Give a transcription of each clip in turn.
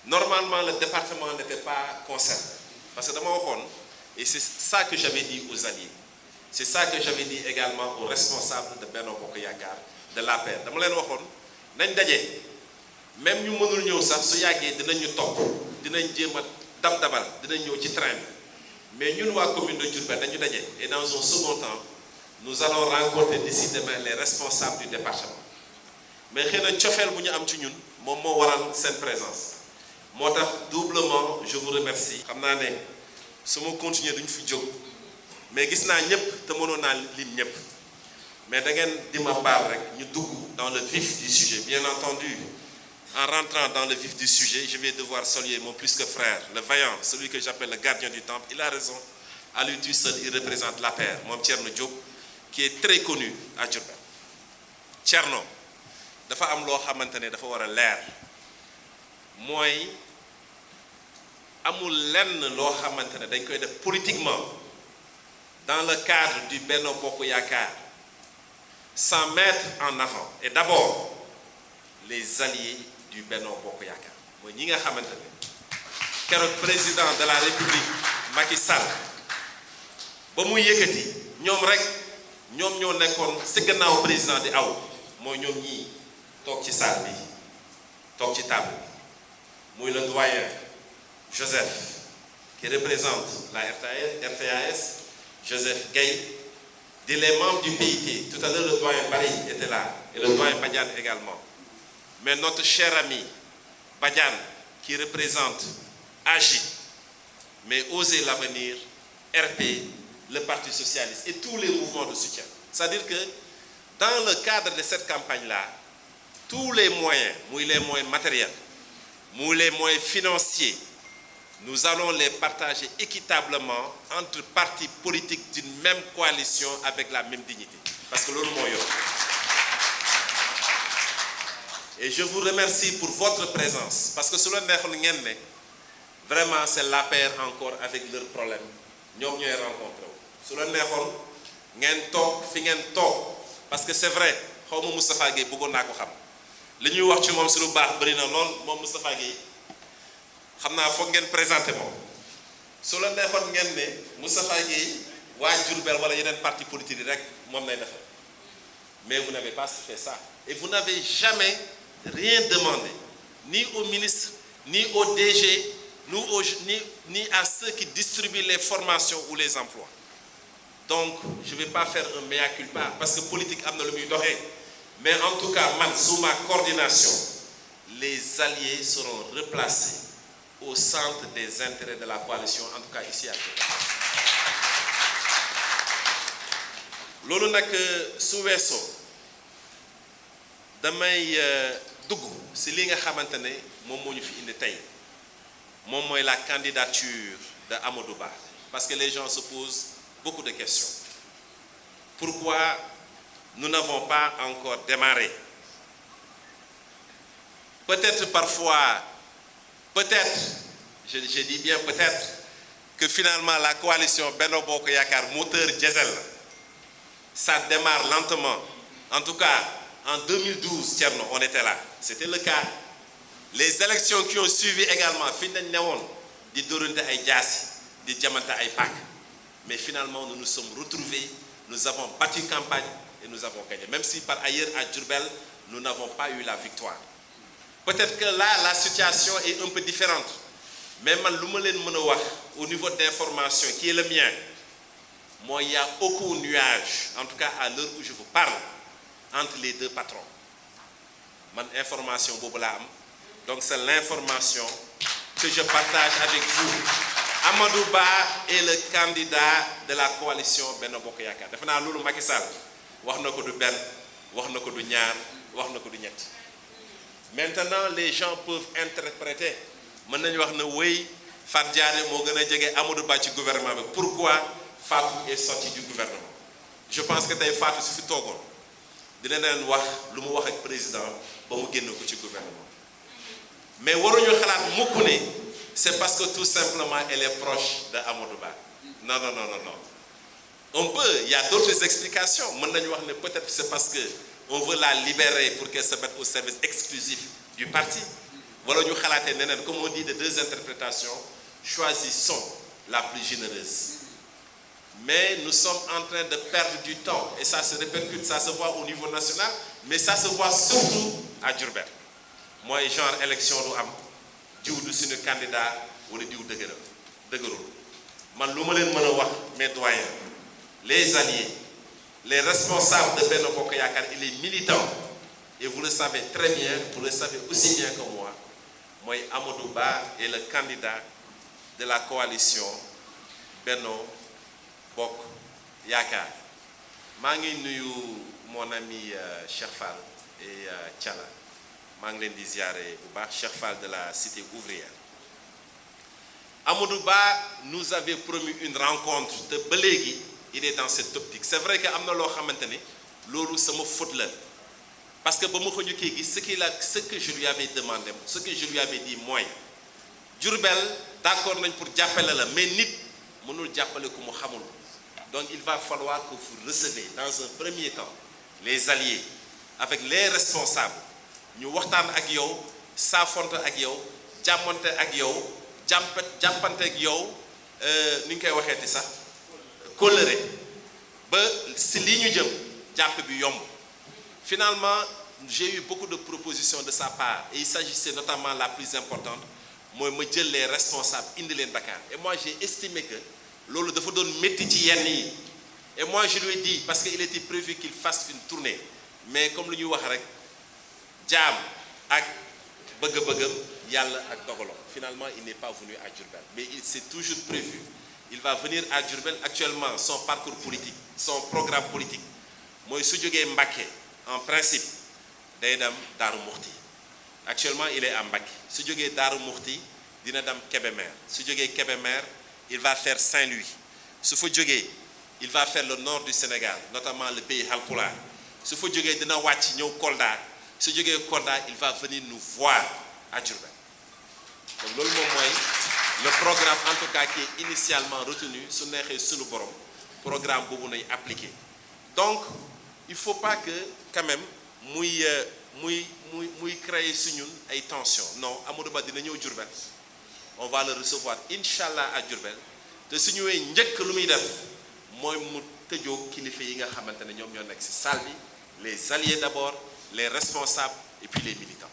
Normalement, le département n'était pas concerné. Parce que et c'est ça que j'avais dit aux alliés. C'est ça que j'avais dit également aux responsables de Benno Bokk Yaakaar, de l'APR. Dama leen waxoon nañ daje même ñu mënul ñëw sax su yàggee dinañ ñu topp dinañ jéem a dab-dabal dinañ ñëw ci train bi mais ñun waa commune de Diourbel dañu daje et dans un second temps nous allons rencontrer d'ici demain les responsables du département mais xëy na cofeel bu ñu am ci ñun moom moo waral seen présence moo tax doublement je vous remercie. xam naa ne su ma continuer duñ fi jóg mais gis naa ñëpp te mënoon naa lim ñëpp mais da ngeen di ma baal rek ñu dugg dans le vif du sujet. Bien entendu, en rentrant dans le vif du sujet, je vais devoir saluer mon plus que frère, le vaillant, celui que j'appelle le gardien du temple. Il a raison, à lui tout seul, il représente l'APR, moom Thierno Diop, qui est très connu à Diourbel. Thierno dafa am loo xamante ne dafa war a leer mooy amul lenn loo xamante ne dañ koy def politiquement dans le cadre du Benno Bokk Yaakaar sans mettre en avant et d'abord les alliés du Benno Bokk Yaakaar mooy ñi nga xamante ne keroog président de la République Macky Sall ba muy yëkkati ñoom ñoo nekkoon ci gannaaw président di aw mooy ñoom ñii toog ci salle bi toog ci table muy le doyen Joseph qui représente la RTAS Joseph Gueye, les membres du PIT. Tout à l'heure, le doyen Barry était là, et le doyen Badiane également. Mais notre cher ami Badiane, qui représente AGI, mais Oser l'avenir, RP, le Parti Socialiste, et tous les mouvements de soutien. C'est-à-dire que dans le cadre de cette campagne-là, tous les moyens matériels, les moyens financiers, nous allons les partager équitablement entre partis politiques d'une même coalition avec la même dignité. Parce que l'on et je vous remercie pour votre présence. Parce que selon nous, vraiment c'est l'APR encore avec leurs problèmes. Nous avons rencontré. Selon nous, parce que c'est vrai, Moustapha Gueye bëggoon naa ko xam. Li ñuy wax ci moom si lu baax bari na lool moom Moustapha Gueye xam naa foog ngeen présenté moom su la neexoon ngeen ne Moustapha Gueye waa Diourbel wala yeneen parti politique yi rek moom lay defal mais vous n'avez pas fait ça et vous n'avez jamais rien demandé ni au ministre ni au DG ni à ceux qui distribuent les formations ou les emplois. Donc je vais pas faire un mea culpa parce que politique am na lu muy doxee mais en tout cas man sous ma coordination les alliés seront replacés au centre des intérêts de la coalition, en tout cas ici à Diourbel. Loolu nag su weesoo damay dugg si li nga xamante ne moom moo ñu fi indi tey moom mooy la candidature de Amadou Ba parce que les gens se posent beaucoup de questions. Pourquoi nous n'avons pas encore démarré? Peut-être parfois, peut-être, je dis bien peut-être, que finalement la coalition Benno Bokk Yaakaar moteur diesel, ça démarre lentement. En tout cas, en 2012, Thierno, on était là. C'était le cas. Les élections qui ont suivi également, di dorante ay jaasi, di jamante ay paak. Mais finalement, nous nous sommes retrouvés, nous avons battu campagne et nous avons gagné. Même si par ailleurs à Diourbel, nous n'avons pas eu la victoire. Peut-être que là, la situation est un peu différente. Mais man, au niveau d'information qui est le mien, moi, il n'y a aucun nuage, en tout cas à l'heure où je vous parle, entre les deux patrons. Mon information, donc c'est l'information que je partage avec vous. Amadou Ba est le candidat de la coalition Benno Bokk Yaakaar. Defe naa loolu Macky Sall wax na ko du benn, wax na ko du ñaar, wax na ko du ñett. Maintenant, les gens peuvent interpréter. Mën nañu wax ne wéy Fatou Diané moo gën a jege Amadou Ba ci gouvernement bi. Pourquoi Fatou est sorti du gouvernement? Je pense que tey Fatou su fi toogoon dina leen wax lu mu wax ak président ba mu génn ko ci gouvernement. Mais waruñu xalaat mukk ne c'est parce que tout simplement elle est proche de Amadou Ba. Non. On peut, il y a d'autres explications. Mën nañu wax ne peut-être c'est parce que on veut la libérer pour qu'elle se mette au service exclusif du parti. wala ñu xalaatee neneen, comme on dit de deux interprétations, choisissons la plus généreuse. Mais nous sommes en train de perdre du temps et ça se répercute, ça se voit au niveau national, mais ça se voit surtout à Diourbel. Moi, genre élection du am diw du suñu candidat wala diw dëgërul man lu ma leen mën a wax mes doyens, les alliés, les responsables de Benno Bokk Yaakaar et les militants, et vous le savez très bien, vous le savez aussi bien que moi, Amadou Ba est le candidat de la coalition Benno Bokk Yaakaar. maa ngi nuyu mon ami Cheikh Fall et Thiala maa ngi leen di ziare bu baax, Cheikh Fall de la cité ouvrière. Amadou Ba nous avait promis une rencontre te ba léegi il est dans cette optique. C'est vrai que am na loo xamante ne loolu sama faute la parce que ba ma ko njëkkee gis ce que je lui avais demandé, ce que je lui avais dit mooy Diourbel d'accord nañ pour jàppale la, mais nit mënul jàppale ku mu xamul. Donc il va falloir que vous recevez dans un premier temps les alliés avec les responsables ñu waxtaan ak yow saafonte ak yow jàmmante ak yow jàppante ak yow ni ñu koy waxeeti sax kóllëre ba si lii ñu jëm jàpp bi yomb. Finalement j'ai eu beaucoup de propositions de sa part et il s'agissait notamment la plus importante mooy ma jël les responsables indi leen Dakar et moi j'ai estimé que loolu dafa doon métti ci yenn yi et moi je lui ai dit parce que il était prévu qu'il fasse une tournée mais comme lu ñuy wax rek jaam ak bëgg-bëggam yàlla ak dogalam. Finalement il n'est pas venu à Diourbel mais il s'est toujours prévu, il va venir à Diourbel. Actuellement son parcours politique, son programme politique mooy su jógee Mbacké en principe day dem Darou Mouhty. Actuellement il est à Mbacké, su jógee Darou Mouhty dina dem Kébémer, su jógee Kébémer il va faire Saint-Louis, su fa jógee il va faire le nord du Sénégal, notamment le pays Halpulaar, su fa jógee dina wàcc ñëw Kolda, su jógee Kolda il va venir nous voir à Diourbel. Donc loolu moom mooy le programme en tout cas qui est initialement retenu. Su neexee sunu borom programme boobu nay appliqué. Donc il faut pas que quand même muy créer su ñun ay tension. Non, Amadou Ba dina ñëw Diourbel, on va le recevoir inchallah à Diourbel te su ñëwee njëkk lu muy def mooy mu tëjoo kilifa yi nga xamante ne ñoom ñoo nekk ci salle bi, les alliés d'abord, les responsables et puis les militants.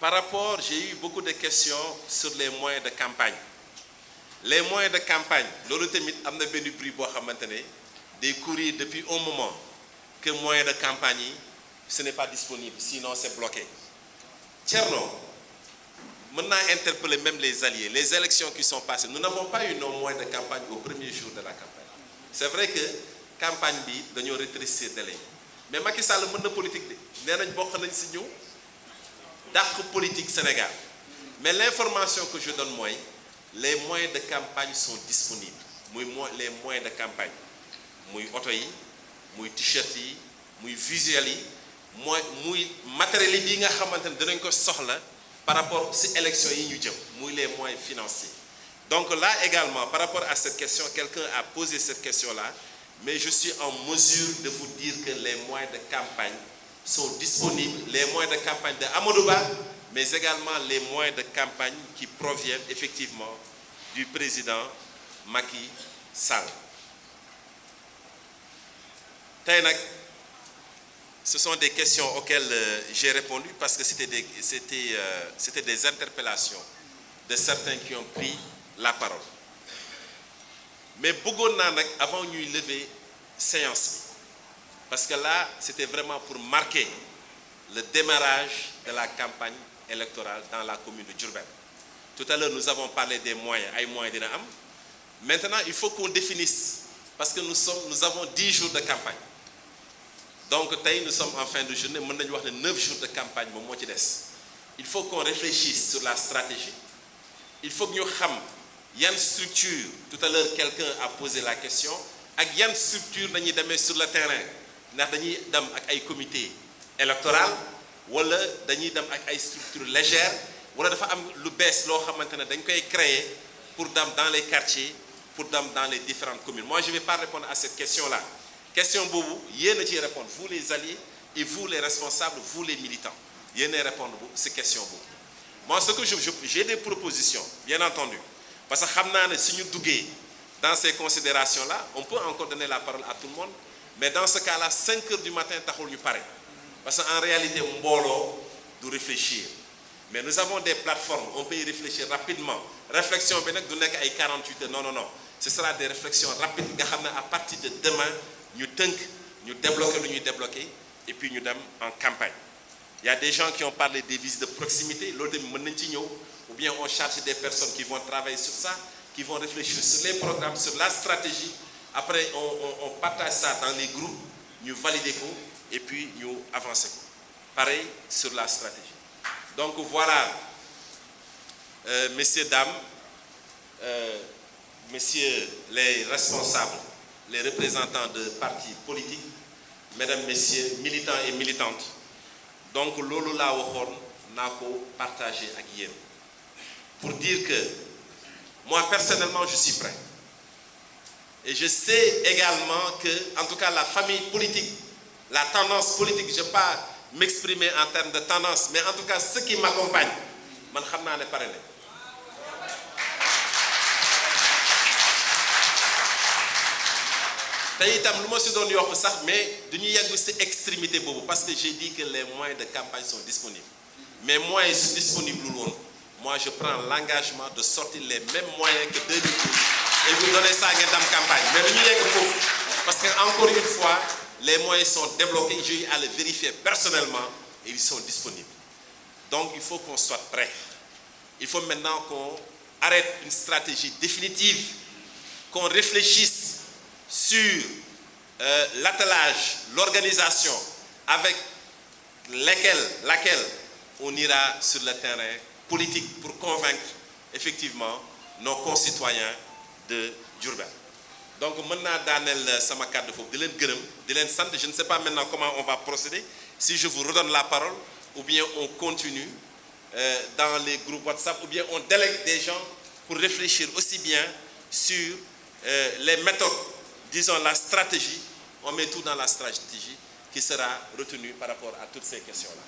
Par rapport, j'ai eu beaucoup de questions sur les moyens de campagne. Les moyens de campagne, loolu tamit am na benn bruit boo xamante ne day courir depuis un moment que moyens de campagne yi ce n'est pas disponible, sinon c'est bloqué. Thierno, mën naa interpeller même les alliés. Les élections qui sont passées, nous n'avons pas eu nos moyens de campagne au premier jour de la campagne. C'est vrai que campagne bi dañoo rétrécir délai mais Macky Sall mën na politique de nee nañ bokk nañ ci ñëw dàq politique Sénégal. Mais l'information que je donne mooy les moyens de campagne sont disponibles. Les moyens de campagne muy oto yi muy t-shirt yi muy visuel yi muy matériel yi nga xamante ne dinañ ko soxla par rapport ci élection yi ñu jëm muy les moyens financiers. Donc là également par rapport à cette question, quelqu'un a posé cette question-là, mais je suis en mesure de vous dire que les moyens de campagne sont disponibles, les moyens de campagne de Amadou Ba, mais également les moyens de campagne qui proviennent effectivement du président Macky Sall. Tey nag, ce sont des questions auxquelles j'ai répondu parce que c'était des interpellations de certains qui ont pris la parole. Mais bëggoon naa nag avant ñuy lever séance bi parce que là c'était vraiment pour marquer le démarrage de la campagne électorale dans la commune de Diourbel. Tout à l'heure nous avons parlé des moyens, ay moyens dina am. Maintenant il faut qu'on définisse parce que nous avons 10 jours de campagne. Donc tey nous sommes en fin de journée, mën nañu wax ne 9 jours de campagne moom moo ci des. Il faut qu'on réfléchisse sur la stratégie. Il faut que ñu xam yan structure, tout à l'heure quelqu'un a posé la question, ak yan structure dañuy demee sur le terrain, ndax dañuy dem ak ay comité électoral wala dañuy dem ak ay structure légère wala dafa am lu bees loo xamante ne dañ koy créer pour dem dans les quartiers, pour dem dans les différentes communes. Moi je vais pas répondre à cette question-là. Question boobu yéen a ciy répondre, vous les alliés, et vous les responsables, vous les militants, yéenay répondre à ces questions. Moi, ce que j'ai des propositions, bien entendu, parce que xam naa ne suñu duggee dans ces considérations-là, on peut encore donner la parole à tout le monde, mais dans ce cas-là, 5 heures du matin, taxul ñu pare. Parce qu'en réalité, mbooloo du réfléchir. Mais nous avons des plateformes, on peut y réfléchir rapidement. Réflexion, du nekk ay 48 heures, non. Ce sera des réflexions rapides. À partir de demain, nous débloquer, et puis nous sommes en campagne. Il y a des gens qui ont parlé des visites de proximité, ou bien on charge des personnes qui vont travailler sur ça, qui vont réfléchir sur les programmes, sur la stratégie. Après, on partage ça dans les groupes, nous validons et puis nous avançons. Pareil sur la stratégie. Donc voilà, messieurs, dames, messieurs les responsables, les représentants de partis politiques, mesdames, messieurs, militants et militantes. Donc, lolo la waxoon naa ko partager ak yéen pour dire que moi personnellement je suis prêt et je sais également que en tout cas la famille politique, la tendance politique, je ne vais pas m'exprimer en termes de tendance, mais en tout cas ceux qui m'accompagnent man xam naa ne pare na. Mais c'est extrémité parce que j'ai dit que les moyens de campagne sont disponibles. Mes moyens sont disponibles. Moi, je prends l'engagement de sortir les mêmes moyens que 2012 et vous donner ça dans la campagne. Mais parce qu'encore une fois, les moyens sont débloqués. J'ai eu à les vérifier personnellement et ils sont disponibles. Donc, il faut qu'on soit prêt. Il faut maintenant qu'on arrête une stratégie définitive, qu'on réfléchisse sur l'attelage, l'organisation avec laquelle on ira sur le terrain politique pour convaincre effectivement nos concitoyens de Diourbel. Donc maintenant Daniel sama cadre de je ne sais pas maintenant comment on va procéder, si je vous redonne la parole ou bien on continue dans les groupes WhatsApp ou bien on délègue des gens pour réfléchir aussi bien sur les méthodes, disons la stratégie, on met tout dans la stratégie qui sera retenue par rapport à toutes ces questions-là.